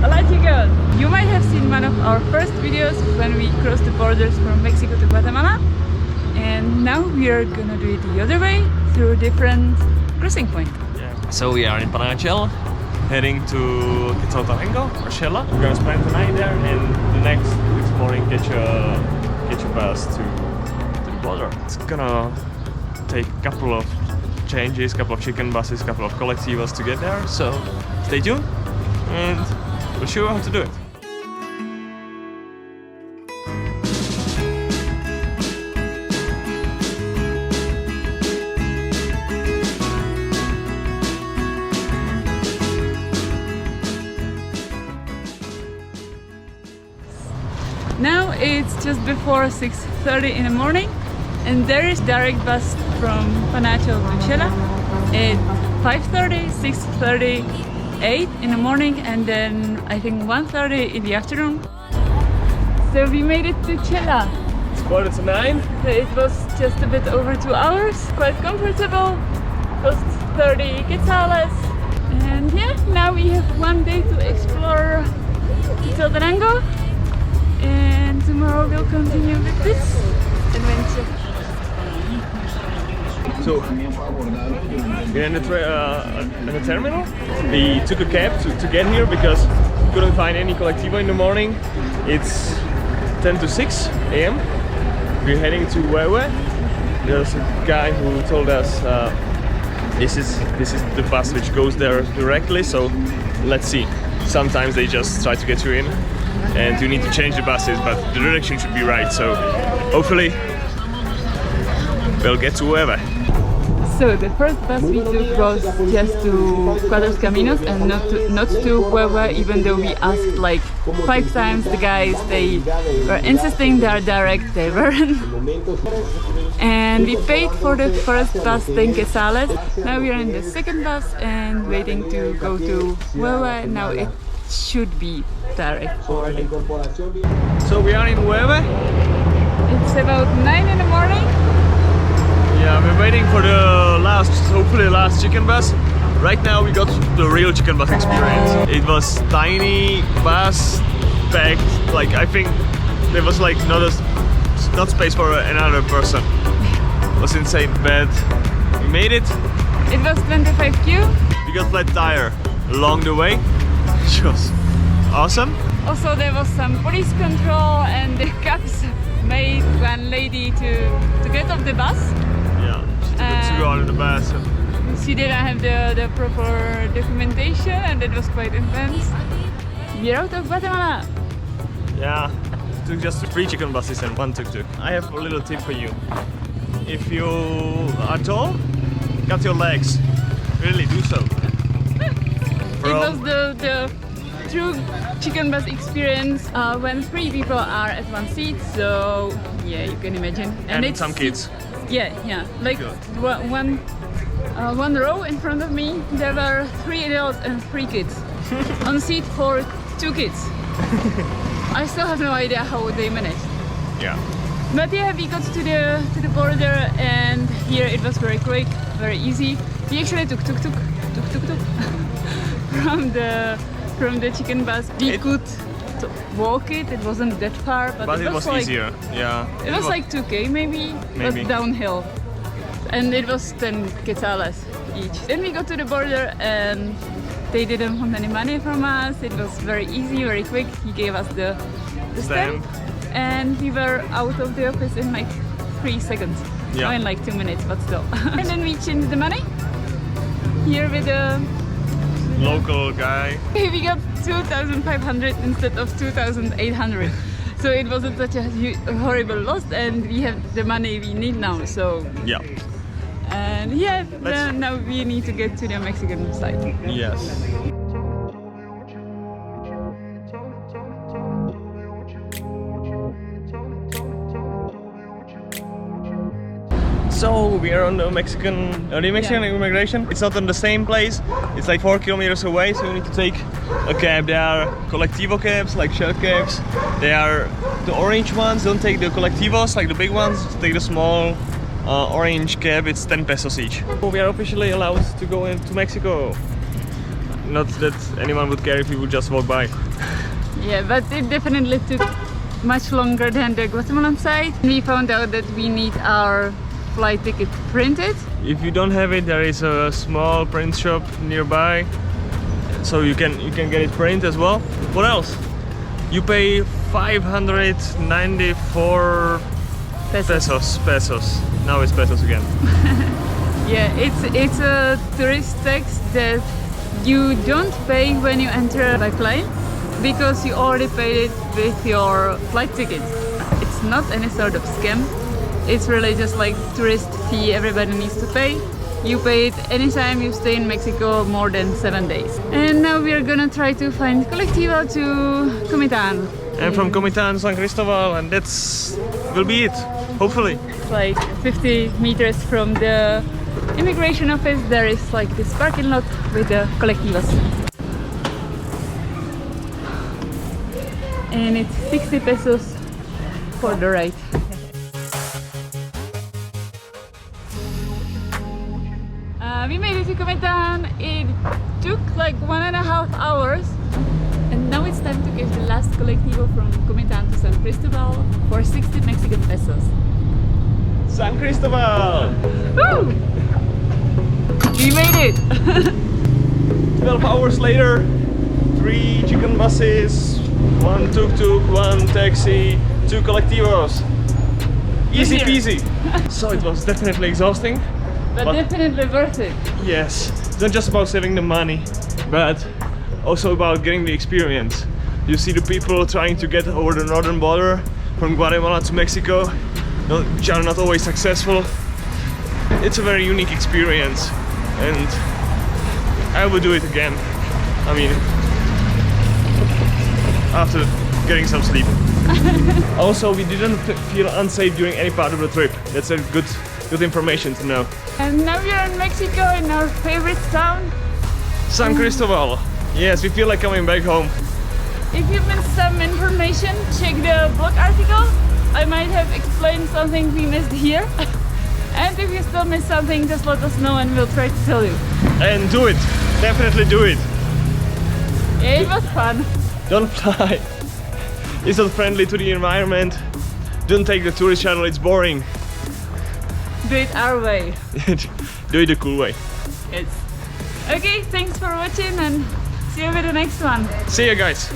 Hola chicos! You might have seen one of our first videos when we crossed the borders from Mexico to Guatemala, and now we are gonna do it the other way through a different crossing point. Yeah. So we are in Panajachel, heading to Quetzaltenango or Mesilla. We're gonna spend the night there, and the next morning catch a bus to the border. It's gonna take a couple of changes, couple of chicken buses, couple of Collectivos to get there. So stay tuned, and we'll show you how to do it. Now it's just before 6:30 in the morning, and there is direct bus from Panajachel to Mesilla at 5:30, 6:30, 8 in the morning, and then I think 1:30 in the afternoon. So we made it to Mesilla. It's 8:45. So it was just a bit over 2 hours, quite comfortable, cost 30 quetzales. And yeah, now we have one day to explore Quetzaltenango, and tomorrow we'll continue with this adventure. So, we're in the terminal. We took a cab to get here because we couldn't find any Colectivo in the morning. It's 10 to 6 a.m. We're heading to Huehue. There's a guy who told us this is the bus which goes there directly. So let's see. Sometimes they just try to get you in, and you need to change the buses, but the direction should be right. So hopefully we'll get to Huehue. So the first bus we took was just to Cuatro Caminos and not to Huehue, even though we asked like 5 times the guys. They were insisting they are direct, they weren't. And we paid for the first bus 10 quetzales. Now we are in the second bus and waiting to go to Huehue. Now it should be direct already. So we are in Huehue. It's about 9 in the morning. Yeah, we're waiting for the last, hopefully last chicken bus. Right now we got the real chicken bus experience. It was tiny bus, packed, like I think there was like not space for another person. It was insane, but we made it. It was 25Q. We got flat tire along the way, which was awesome. Also there was some police control, and the cops made one lady to get off the bus. Yeah, she took to go out of the bus. She didn't have the proper documentation, and it was quite intense. We're out of Guatemala. Yeah, took just 3 chicken buses and 1 tuk-tuk. I have a little tip for you. If you are tall, cut your legs. Really do so. It was the true chicken bus experience when 3 people are at one seat. So yeah, you can imagine. And it's some kids. Yeah. Like one row in front of me, there were 3 adults and 3 kids. On seat for 2 kids. I still have no idea how they managed. Yeah. But yeah, we got to the border, and here it was very quick, very easy. We actually took from the chicken bus. We could walk it. It wasn't that far, but it was like, easier. Yeah. It was like 2K maybe, but downhill. And it was 10 quetzales each. Then we got to the border, and they didn't want any money from us. It was very easy, very quick. He gave us the stamp, and we were out of the office in like 3 seconds. Yeah. Oh, in like 2 minutes, but still. And then we changed the money here with the local guy. We got 2,500 instead of 2,800. So it wasn't such a horrible loss, and we have the money we need now. So yeah. And yeah, now we need to get to the Mexican side. Yes. So we are on the Mexican immigration. It's not on the same place. It's like 4 kilometers away, so you need to take a cab. There are Colectivo cabs, like shell cabs. They are the orange ones. Don't take the Colectivos, like the big ones. Take the small orange cab. It's 10 pesos each. We are officially allowed to go into Mexico. not that anyone would care if we would just walk by. Yeah, but it definitely took much longer than the Guatemalan side. We found out that we need our flight ticket printed. If you don't have it, there is a small print shop nearby, so you can get it printed as well. What else? You pay 594 pesos. Now it's pesos again. Yeah, it's a tourist tax that you don't pay when you enter by plane, because you already paid it with your flight ticket. It's not any sort of scam. It's really just like tourist fee everybody needs to pay. You pay it anytime you stay in Mexico more than 7 days. And now we are gonna try to find Colectivo to Comitán. And from Comitán to San Cristobal, and that's will be it, hopefully. It's like 50 meters from the immigration office. There is like this parking lot with the Colectivos. And it's 60 pesos for the ride. We made it to Comitán. It took like 1.5 hours. And now it's time to catch the last Colectivo from Comitán to San Cristobal for 60 Mexican pesos. San Cristobal! Woo! We made it! 12 hours later, 3 chicken buses, 1 tuk-tuk, 1 taxi, 2 Colectivos. Easy peasy! So it was definitely exhausting. But definitely worth it. Yes, it's not just about saving the money, but also about getting the experience. You see the people trying to get over the northern border from Guatemala to Mexico, which are not always successful. It's a very unique experience, and I will do it again. I mean, after getting some sleep. Also, we didn't feel unsafe during any part of the trip. That's a good information to know. And now we are in Mexico, in our favorite town, San Cristobal. Yes, we feel like coming back home. If you missed some information, check the blog article. I might have explained something we missed here. And if you still miss something, just let us know and we'll try to tell you. And do it. Definitely do it. Yeah, it was fun. Don't fly. It's not friendly to the environment. Don't take the tourist shuttle, it's boring. Do it our way. Do it the cool way. Yes. Okay, thanks for watching and see you with the next one. See you guys.